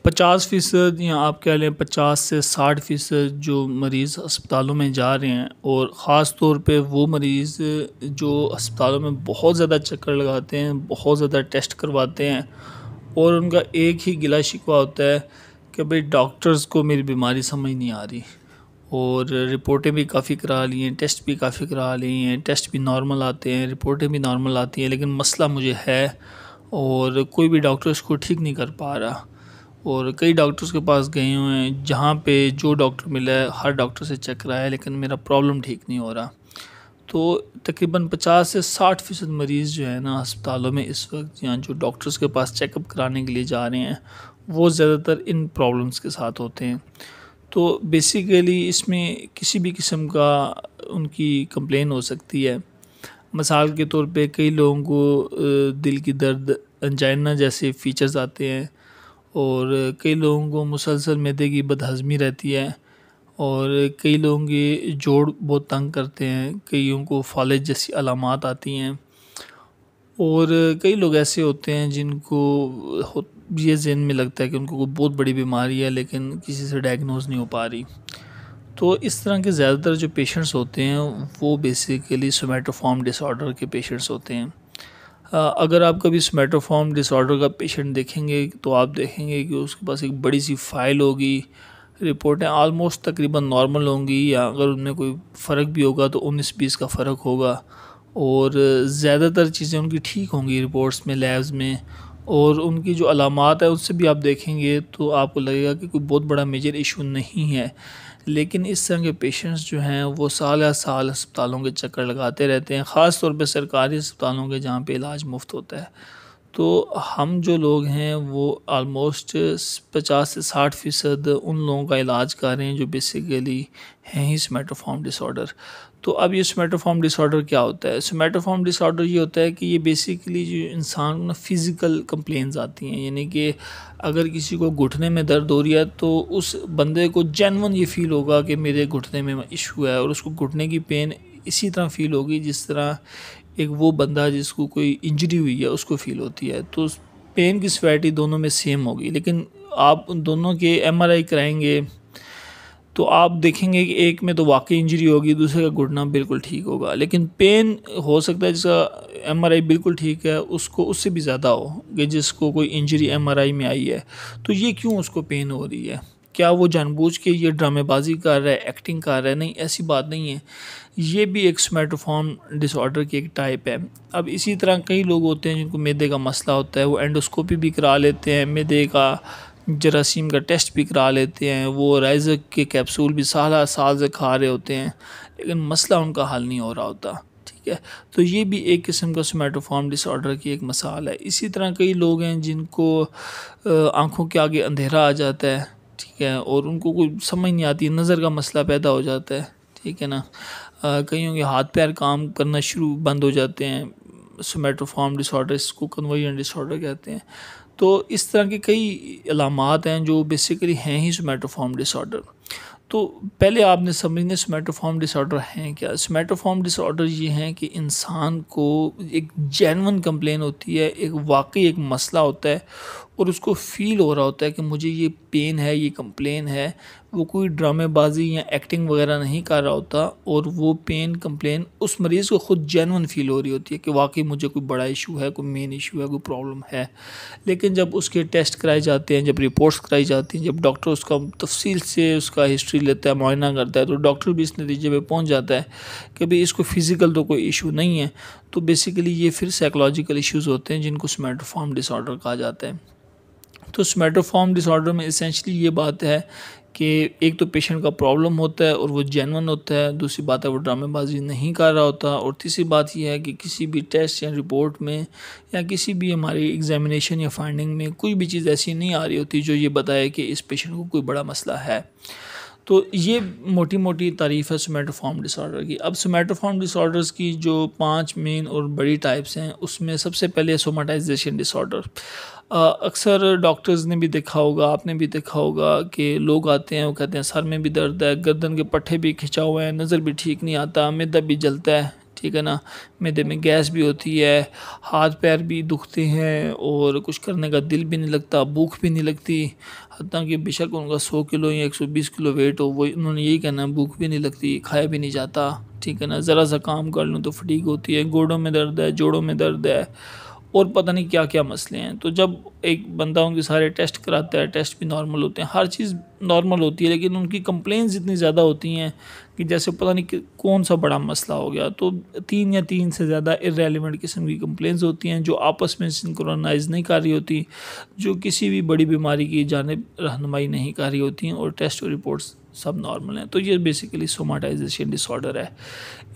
50% या आप कह लें 50 से 60% जो मरीज़ अस्पतालों में जा रहे हैं, और ख़ास तौर पे वो मरीज़ जो अस्पतालों में बहुत ज़्यादा चक्कर लगाते हैं, बहुत ज़्यादा टेस्ट करवाते हैं, और उनका एक ही गिला शिकवा होता है कि भाई डॉक्टर्स को मेरी बीमारी समझ नहीं आ रही। और रिपोर्टें भी काफ़ी करा ली हैं, टेस्ट भी काफ़ी करा लिए हैं, टेस्ट भी नॉर्मल आते हैं, रिपोर्टें भी नॉर्मल आती हैं, लेकिन मसला मुझे है और कोई भी डॉक्टर इसको ठीक नहीं कर पा रहा। और कई डॉक्टर्स के पास गए हुए हैं, जहाँ पे जो डॉक्टर मिला है हर डॉक्टर से चेक कराया है, लेकिन मेरा प्रॉब्लम ठीक नहीं हो रहा। तो तकरीबन 50 से 60% मरीज़ जो है ना अस्पतालों में इस वक्त, या जो डॉक्टर्स के पास चेकअप कराने के लिए जा रहे हैं, वो ज़्यादातर इन प्रॉब्लम्स के साथ होते हैं। तो बेसिकली इसमें किसी भी किस्म का उनकी कंप्लेन हो सकती है। मिसाल के तौर पे कई लोगों को दिल की दर्द, एंजाइना जैसे फीचर्स आते हैं, और कई लोगों को मुसलसल मैदे की बदहज़मी रहती है, और कई लोगों के जोड़ बहुत तंग करते हैं, कईयों को फालिज जैसी अलामात आती हैं, और कई लोग ऐसे होते हैं जिनको ये ज़हन में लगता है कि उनको कोई बहुत बड़ी बीमारी है, लेकिन किसी से डायग्नोज नहीं हो पा रही। तो इस तरह के ज़्यादातर जो पेशेंट्स होते हैं वो बेसिकली सोमैटोफॉर्म डिसऑर्डर के पेशेंट्स होते हैं। अगर आप कभी सोमैटोफॉर्म डिसऑर्डर का पेशेंट देखेंगे तो आप देखेंगे कि उसके पास एक बड़ी सी फाइल होगी, रिपोर्टें ऑलमोस्ट तकरीबन नॉर्मल होंगी, या अगर उनमें कोई फ़र्क भी होगा तो 19-20 का फ़र्क होगा, और ज़्यादातर चीज़ें उनकी ठीक होंगी रिपोर्ट्स में, लैब्स में, और उनकी जो अलामात है उससे भी आप देखेंगे तो आपको लगेगा कि कोई बहुत बड़ा मेजर इशू नहीं है। लेकिन इस तरह के पेशेंट्स जो हैं वो साल या साल अस्पतालों के चक्कर लगाते रहते हैं, ख़ास तौर पे सरकारी अस्पतालों के, जहाँ पे इलाज मुफ्त होता है। तो हम जो लोग हैं वो आलमोस्ट 50 से 60% उन लोगों का इलाज कर रहे हैं जो बेसिकली हैं ही सोमैटोफॉर्म डिसऑर्डर। तो अब ये सोमैटोफॉर्म डिसऑर्डर क्या होता है? सोमैटोफॉर्म डिसऑर्डर ये होता है कि ये बेसिकली जो इंसान में फ़िज़िकल कंप्लेंट्स आती हैं, यानी कि अगर किसी को घुटने में दर्द हो रही है तो उस बंदे को जेन्युइन ये फ़ील होगा कि मेरे घुटने में इशू है, और उसको घुटने की पेन इसी तरह फ़ील होगी जिस तरह एक वो बंदा जिसको कोई इंजरी हुई है उसको फ़ील होती है। तो पेन की सेवेरिटी दोनों में सेम होगी, लेकिन आप उन दोनों के एमआरआई कराएंगे तो आप देखेंगे कि एक में तो वाकई इंजरी होगी, दूसरे का घुटना बिल्कुल ठीक होगा, लेकिन पेन हो सकता है जिसका एमआरआई बिल्कुल ठीक है उसको उससे भी ज़्यादा हो कि जिसको कोई इंजरी एमआरआई में आई है। तो ये क्यों उसको पेन हो रही है? क्या वो जानबूझ के ये ड्रामेबाजी कर रहा है, एक्टिंग कर रहा है? नहीं, ऐसी बात नहीं है। ये भी एक सोमैटोफॉर्म डिसऑर्डर की एक टाइप है। अब इसी तरह कई लोग होते हैं जिनको मैदे का मसला होता है, वो एंडोस्कोपी भी करा लेते हैं, मैदे का जरासीम का टेस्ट भी करा लेते हैं, वो राइज़क के कैप्सूल भी साल साल से खा रहे होते हैं, लेकिन मसला उनका हल नहीं हो रहा होता। ठीक है, तो ये भी एक किस्म का सोमैटोफॉर्म डिसऑर्डर की एक मिसाल है। इसी तरह कई लोग हैं जिनको आँखों के आगे अंधेरा आ जाता है, ठीक है, और उनको कोई समझ नहीं आती, नज़र का मसला पैदा हो जाता है, ठीक है ना। कईयों के हाथ पैर काम करना शुरू बंद हो जाते हैं, सोमैटोफॉर्म डिसऑर्डर, इसको कन्वर्जन डिसऑर्डर कहते हैं। तो इस तरह के कई अलामात हैं जो बेसिकली हैं ही सोमैटोफॉर्म डिसऑर्डर। तो पहले आपने समझना सोमैटोफॉर्म डिसऑर्डर हैं क्या। सोमैटोफॉर्म डिसऑर्डर ये हैं कि इंसान को एक जेन्युइन कंप्लेन होती है, एक वाकई एक मसला होता है, और उसको फ़ील हो रहा होता है कि मुझे ये पेन है, ये कंप्लेन है। वो कोई ड्रामेबाजी या एक्टिंग वगैरह नहीं कर रहा होता, और वो पेन कंप्लेन उस मरीज़ को ख़ुद जेन्युइन फ़ील हो रही होती है कि वाकई मुझे कोई बड़ा इशू है, कोई मेन इशू है, कोई प्रॉब्लम है। लेकिन जब उसके टेस्ट कराए जाते हैं, जब रिपोर्ट्स कराई जाती हैं, जब डॉक्टर उसका तफसील से उसका हिस्ट्री लेता है, मुआयना करता है, तो डॉक्टर भी इस नतीजे पे पहुंच जाता है कि भाई इसको फ़िज़िकल तो कोई इशू नहीं है। तो बेसिकली ये फिर साइकोलॉजिकल इश्यूज़ होते हैं जिनको सोमैटोफॉर्म डिसऑर्डर कहा जाता है। तो सोमैटोफॉर्म डिसऑर्डर में एसेंशली ये बात है कि एक तो पेशेंट का प्रॉब्लम होता है और वो जेन्युइन होता है, दूसरी बात है वो ड्रामेबाजी नहीं कर रहा होता, और तीसरी बात ये है कि किसी भी टेस्ट या रिपोर्ट में या किसी भी हमारी एग्जामिनेशन या फाइंडिंग में कोई भी चीज़ ऐसी नहीं आ रही होती जो ये बताए कि इस पेशेंट को कोई बड़ा मसला है। तो ये मोटी मोटी तारीफ़ है सोमैटोफॉर्म डिसऑर्डर की। अब सोमैटोफॉर्म डिसऑर्डर्स की जो 5 मेन और बड़ी टाइप्स हैं, उसमें सबसे पहले सोमाटाइजेशन डिसऑर्डर। अक्सर डॉक्टर्स ने भी देखा होगा, आपने भी देखा होगा कि लोग आते हैं, वो कहते हैं सर में भी दर्द है, गर्दन के पट्टे भी खिंचा हुए हैं, नज़र भी ठीक नहीं आता, मैदा भी जलता है, ठीक है ना। मैदे में गैस भी होती है, हाथ पैर भी दुखते हैं और कुछ करने का दिल भी नहीं लगता, भूख भी नहीं लगती। हत्ता कि बेशक उनका 100 किलो या 120 किलो वेट हो, वो उन्होंने यही कहना है भूख भी नहीं लगती, खाया भी नहीं जाता, ठीक है ना। ज़रा सा काम कर लूँ तो फटीग होती है, गोडों में दर्द है, जोड़ों में दर्द है और पता नहीं क्या क्या मसले हैं। तो जब एक बंदा उनके सारे टेस्ट कराता है, टेस्ट भी नॉर्मल होते हैं, हर चीज़ नॉर्मल होती है, लेकिन उनकी कंप्लेंट्स इतनी ज़्यादा होती हैं कि जैसे पता नहीं कौन सा बड़ा मसला हो गया। तो 3 से ज़्यादा इररेलेवेंट किस्म की कंप्लेंट्स होती हैं जो आपस में सिंक्रोनाइज नहीं कर रही होती, जो किसी भी बड़ी बीमारी की जानिब रहनुमाई नहीं कर रही होती हैं, और टेस्ट और रिपोर्ट्स सब नॉर्मल हैं। तो ये बेसिकली सोमाटाइजेशन डिसऑर्डर है।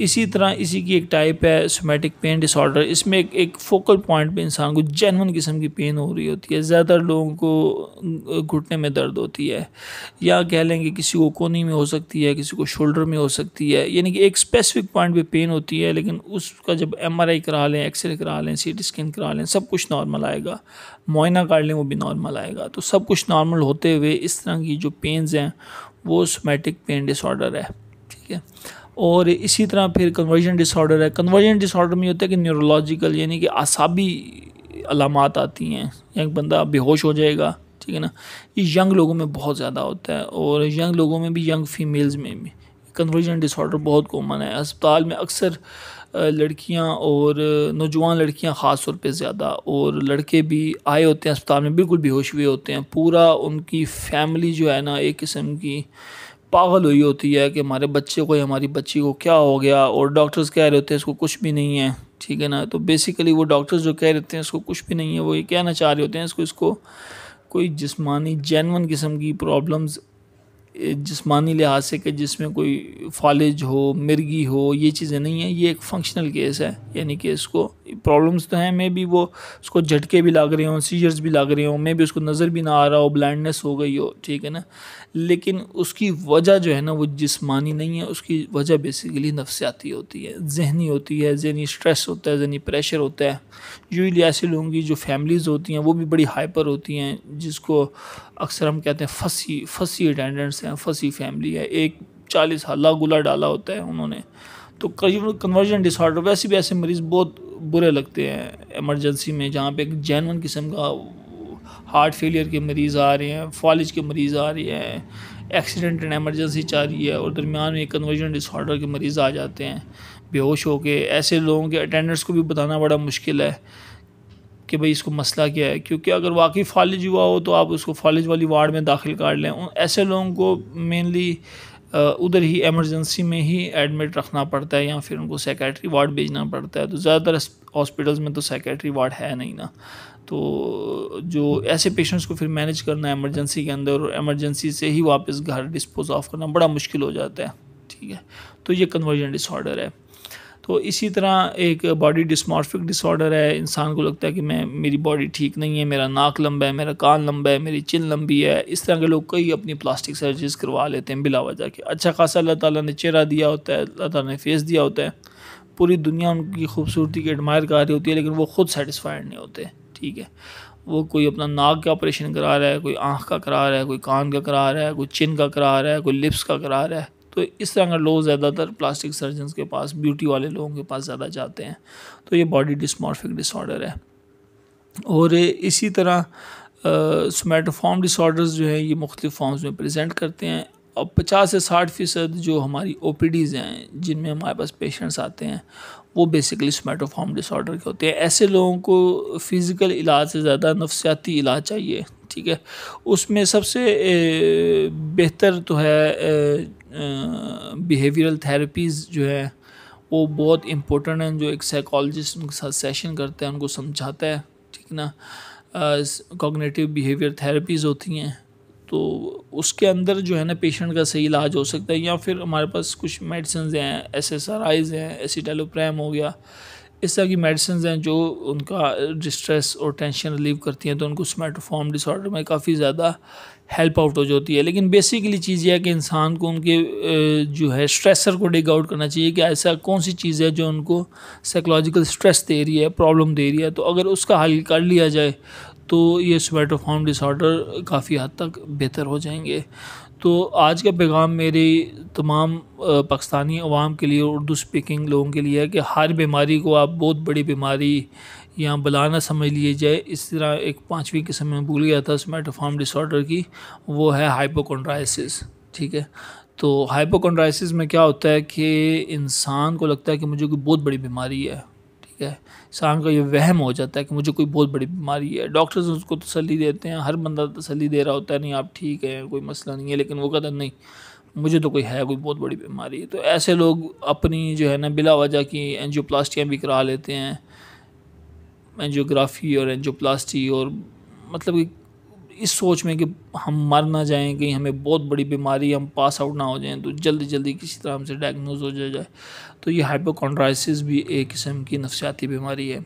इसी तरह इसी की एक टाइप है सोमैटिक पेन डिसऑर्डर। इसमें एक फोकल पॉइंट पे इंसान को जेन्युइन किस्म की पेन हो रही होती है। ज़्यादातर लोगों को घुटने में दर्द होती है, या कह लेंगे किसी को कोहनी में हो सकती है, किसी को शोल्डर में हो सकती है, यानी कि एक स्पेसिफिक पॉइंट पे पेन होती है। लेकिन उसका जब MRI करा लें, एक्सरे करा लें, CT स्कैन करा लें, सब कुछ नॉर्मल आएगा, मुआयना कर लें वो भी नॉर्मल आएगा। तो सब कुछ नॉर्मल होते हुए इस तरह की जो पेन्स हैं वो सोमैटिक पेन डिसऑर्डर है, ठीक है। और इसी तरह फिर कन्वर्जन डिसऑर्डर है। कन्वर्जन डिसऑर्डर में होता है कि न्यूरोलॉजिकल यानी कि आसाबी अलामात आती हैं, एक बंदा बेहोश हो जाएगा, ठीक है ना। ये यंग लोगों में बहुत ज़्यादा होता है, और यंग लोगों में भी, यंग फीमेल्स में भी कन्वर्जन डिसऑर्डर बहुत कॉमन है। अस्पताल में अक्सर लड़कियां और नौजवान लड़कियां ख़ास तौर पे ज़्यादा, और लड़के भी आए होते हैं अस्पताल में बिल्कुल बेहोश हुए होते हैं। पूरा उनकी फैमिली जो है ना एक किस्म की पागल हुई होती है कि हमारे बच्चे को या हमारी बच्ची को क्या हो गया, और डॉक्टर्स कह रहे होते हैं इसको कुछ भी नहीं है, ठीक है ना। तो बेसिकली वो डॉक्टर्स जो कह रहे होते हैं इसको कुछ भी नहीं है, वो ये कहना चाह रहे होते हैं इसको कोई जिस्मानी जेन्युइन किस्म की प्रॉब्लम्स जिस्मानी लिहाज से, कि जिसमें कोई फालिज हो, मिर्गी हो, ये चीज़ें नहीं है। ये एक फंक्शनल केस है, यानी कि इसको प्रॉब्लम्स तो हैं, मे भी वो उसको झटके भी लग रहे हों, सीजर्स भी लग रहे हों, मे भी उसको नज़र भी ना आ रहा हो, ब्लाइंडनेस हो गई हो, ठीक है ना। लेकिन उसकी वजह जो है ना वो जिस्मानी नहीं है, उसकी वजह बेसिकली नफ्सियाती होती है, जहनी होती है, जहनी स्ट्रेस होता है, जहनी प्रेशर होता है। यूजुअली ऐसे लोगों की जो फैमिलीज़ होती हैं वो भी बड़ी हाइपर होती हैं, जिसको अक्सर हम कहते हैं फंसी अटेंडेंट्स हैं, फंसी फैमिली है, एक 40 हल्ला गुला डाला होता है उन्होंने। तो कन्वर्जन डिसऑर्डर वैसे भी ऐसे मरीज़ बहुत बुरे लगते हैं इमरजेंसी में, जहाँ पे एक जेन्युइन किस्म का हार्ट फेलियर के मरीज़ आ रहे हैं, फॉलिज के मरीज़ आ रहे हैं, एक्सीडेंट एंड एमरजेंसी चाह रही है, और दरमियान में कन्वर्जन डिसऑर्डर के मरीज़ आ जाते हैं बेहोश होके। ऐसे लोगों के अटेंडेंट्स को भी बताना बड़ा मुश्किल है कि भाई इसको मसला क्या है, क्योंकि अगर वाकई फालिज हुआ हो तो आप उसको फालिज वाली वार्ड में दाखिल कर लें। ऐसे लोगों को मेनली उधर ही एमरजेंसी में ही एडमिट रखना पड़ता है, या फिर उनको साइकेट्री वार्ड भेजना पड़ता है। तो ज़्यादातर हॉस्पिटल्स में तो साइकेट्री वार्ड है नहीं ना, तो जो ऐसे पेशेंट्स को फिर मैनेज करना है एमरजेंसी के अंदर, और एमरजेंसी से ही वापस घर डिस्पोज ऑफ करना बड़ा मुश्किल हो जाता है, ठीक है। तो ये कन्वर्जन डिसऑर्डर है। तो इसी तरह एक बॉडी डिस्मॉर्फिक डिसऑर्डर है। इंसान को लगता है कि मेरी बॉडी ठीक नहीं है, मेरा नाक लंबा है, मेरा कान लंबा है, मेरी चिन लंबी है। इस तरह के लोग कई अपनी प्लास्टिक सर्जरीज करवा लेते हैं बिला वजह के। अच्छा खासा अल्लाह ताला ने चेहरा दिया होता है, अल्लाह ताला ने फेस दिया होता है, पूरी दुनिया उनकी खूबसूरती की एडमायर कर रही होती है, लेकिन वो खुद सेटिस्फाइड नहीं होते, ठीक है। वो कोई अपना नाक का ऑपरेशन करा रहा है, कोई आँख का करा रहा है, कोई कान का करा रहा है, कोई चिन का करा रहा है, कोई लिप्स का करा रहा है। तो इस तरह का लोग ज़्यादातर प्लास्टिक सर्जन्स के पास, ब्यूटी वाले लोगों के पास ज़्यादा जाते हैं। तो ये बॉडी डिस्मॉर्फिक डिसऑर्डर है। और इसी तरह सोमैटोफॉर्म डिसऑर्डर्स जो है ये मुख्तलिफ फॉर्म्स में प्रेजेंट करते हैं। और 50 से 60% जो हमारी OPDs हैं जिनमें हमारे पास पेशेंट्स आते हैं वो बेसिकली सोमैटोफॉर्म डिसऑर्डर के होते हैं। ऐसे लोगों को फ़िज़िकल इलाज से ज़्यादा नफ्सियाती इलाज चाहिए, ठीक है। उसमें सबसे बेहतर तो है बिहेवियरल थेरेपीज़ जो है वो बहुत इम्पोर्टेंट हैं, जो एक साइकोलॉजिस्ट उनके साथ सेशन करता है, उनको समझाता है, ठीक है ना। कॉग्निटिव बिहेवियर थेरेपीज़ होती हैं, तो उसके अंदर जो है ना पेशेंट का सही इलाज हो सकता है। या फिर हमारे पास कुछ मेडिसिन हैं, SSRIs हैं, एसिटाइलोप्राम हो गया, इस तरह की मेडिसिन हैं जो उनका डिस्ट्रेस और टेंशन रिलीव करती हैं, तो उनको सोमैटोफॉर्म डिसऑर्डर में काफ़ी ज़्यादा हेल्प आउट हो जाती है। लेकिन बेसिकली चीज़ यह है कि इंसान को उनके जो है स्ट्रेसर को डिग आउट करना चाहिए कि ऐसा कौन सी चीज़ है जो उनको साइकोलॉजिकल स्ट्रेस दे रही है, प्रॉब्लम दे रही है। तो अगर उसका हल कर लिया जाए तो ये सोमैटोफॉर्म डिसऑर्डर काफ़ी हद तक बेहतर हो जाएंगे। तो आज का पैगाम मेरी तमाम पाकिस्तानी अवाम के लिए, उर्दू स्पीकिंग लोगों के लिए है कि हर बीमारी को आप बहुत बड़ी बीमारी या बला ना समझ लिए जाए। इस तरह एक 5वीं किस्म में भूल गया था सोमैटोफॉर्म डिसऑर्डर की, वो है हाइपोकोंड्राइसिस। ठीक है, तो हाइपोकोंड्राइसिस में क्या होता है कि इंसान को लगता है कि मुझे कोई बहुत बड़ी बीमारी है। ठीक है, इंसान का ये वहम हो जाता है कि मुझे कोई बहुत बड़ी बीमारी है। डॉक्टर्स उसको तसल्ली देते हैं, हर बंदा तसल्ली दे रहा होता है, नहीं आप ठीक हैं, कोई मसला नहीं है, लेकिन वो कहता नहीं मुझे तो कोई है, कोई बहुत बड़ी बीमारी। तो ऐसे लोग अपनी जो है ना बिला वजह की एंजियोप्लास्टियाँ भी करा लेते हैं, एंजियोग्राफी और एंजियोप्लास्टी, और मतलब कि इस सोच में कि हम मर ना जाएं, कहीं हमें बहुत बड़ी बीमारी, हम पास आउट ना हो जाएं, तो जल्दी जल्दी किसी तरह हमसे डायग्नोज हो जाए। तो ये हाइपोकॉन्ड्राइसिस भी एक किस्म की नफसियाती बीमारी है।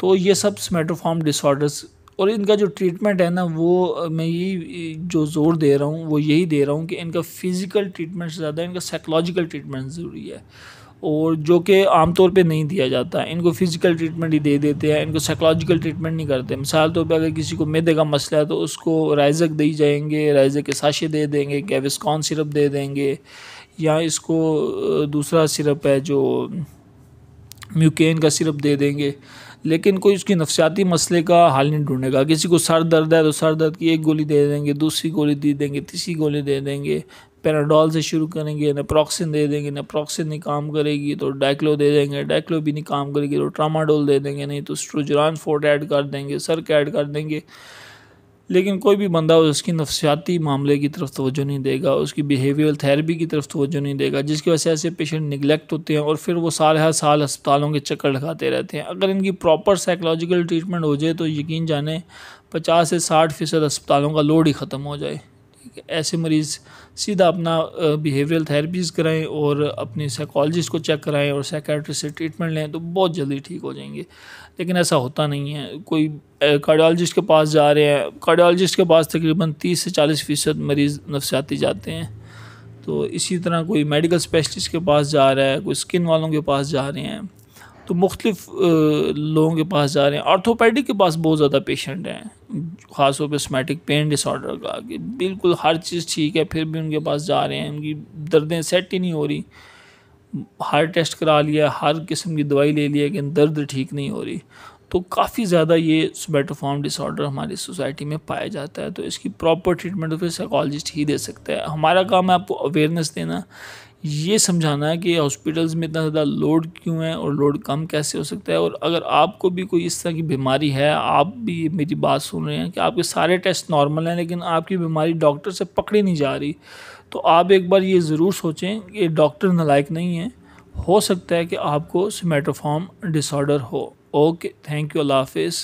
तो ये सब सोमैटोफॉर्म डिसऑर्डर्स, और इनका जो ट्रीटमेंट है ना, वो मैं यही जो ज़ोर दे रहा हूँ वो यही दे रहा हूँ कि इनका फ़िज़िकल ट्रीटमेंट से ज़्यादा इनका साइकोलॉजिकल ट्रीटमेंट ज़रूरी है, और जो कि आमतौर पे नहीं दिया जाता। इनको फ़िज़िकल ट्रीटमेंट ही दे देते हैं, इनको साइकोलॉजिकल ट्रीटमेंट नहीं करते। मिसाल तौर पे अगर किसी को मैदे का मसला है तो उसको राइज़क दी जाएंगे, राइज़क के साशे दे देंगे, गैविस्कॉन सिरप दे देंगे, या इसको दूसरा सिरप है जो म्यूकेन का सिरप दे देंगे, लेकिन कोई उसकी नफसियाती मसले का हल नहीं ढूंढेगा। किसी को सर दर्द है तो सर दर्द की एक गोली दे देंगे, दूसरी गोली दे देंगे, तीसरी गोली दे देंगे, पैराडोल से शुरू करेंगे, नेप्रोक्सिन दे देंगे, नेप्रोक्सिन नहीं काम करेगी तो डाइक्लो दे देंगे, डाइक्लो भी नहीं काम करेगी तो ट्रामाडोल दे देंगे, नहीं तो स्ट्रोजरान फोर्ट ऐड कर देंगे, सर्क ऐड कर देंगे। लेकिन कोई भी बंदा उसकी नफसियाती मामले की तरफ तवज्जो नहीं देगा, उसकी बिहेवियरल थेरेपी की तरफ तवज्जो नहीं देगा, जिसकी वजह से ऐसे पेशेंट निगलेक्ट होते हैं और फिर वो साल हर साल अस्पतालों के चक्कर लगाते रहते हैं। अगर इनकी प्रॉपर साइकोलॉजिकल ट्रीटमेंट हो जाए तो यकीन जाने 50 से 60% अस्पतालों का लोड ही ख़त्म हो जाए। ठीक है, ऐसे मरीज़ सीधा अपना बिहेवियरल थेरेपीज़ कराएं और अपनी साइकोलॉजिस्ट को चेक कराएं और साइकेट्रिस्ट से ट्रीटमेंट लें तो बहुत जल्दी ठीक हो जाएंगे। लेकिन ऐसा होता नहीं है। कोई कार्डियोलॉजिस्ट के पास जा रहे हैं, कार्डियोलॉजिस्ट के पास तकरीबन 30 से 40% मरीज़ नफसियाती जाते हैं। तो इसी तरह कोई मेडिकल स्पेशलिस्ट के पास जा रहा है, कोई स्किन वालों के पास जा रहे हैं, तो मुख्तलिफ लोगों के पास जा रहे हैं। ऑर्थोपेडिक के पास बहुत ज़्यादा पेशेंट हैं, ख़ासतौर पर सोमैटिक पेन डिसऑर्डर का, कि बिल्कुल हर चीज़ ठीक है फिर भी उनके पास जा रहे हैं, उनकी दर्दें सेट ही नहीं हो रही। हर टेस्ट करा लिया, हर किस्म की दवाई ले लिया, लेकिन दर्द ठीक नहीं हो रही। तो काफ़ी ज़्यादा ये सोमैटोफॉर्म डिसऑर्डर हमारी सोसाइटी में पाया जाता है। तो इसकी प्रॉपर ट्रीटमेंट तो फिर साइकोलॉजिस्ट ही दे सकता है। हमारा काम है आपको अवेयरनेस देना, ये समझाना है कि हॉस्पिटल्स में इतना ज़्यादा लोड क्यों है और लोड कम कैसे हो सकता है। और अगर आपको भी कोई इस तरह की बीमारी है, आप भी मेरी बात सुन रहे हैं कि आपके सारे टेस्ट नॉर्मल हैं लेकिन आपकी बीमारी डॉक्टर से पकड़ी नहीं जा रही, तो आप एक बार ये ज़रूर सोचें कि डॉक्टर नालायक नहीं है, हो सकता है कि आपको सोमैटोफॉर्म डिसऑर्डर हो। ओके, थैंक यू, अल्लाह हाफिज़।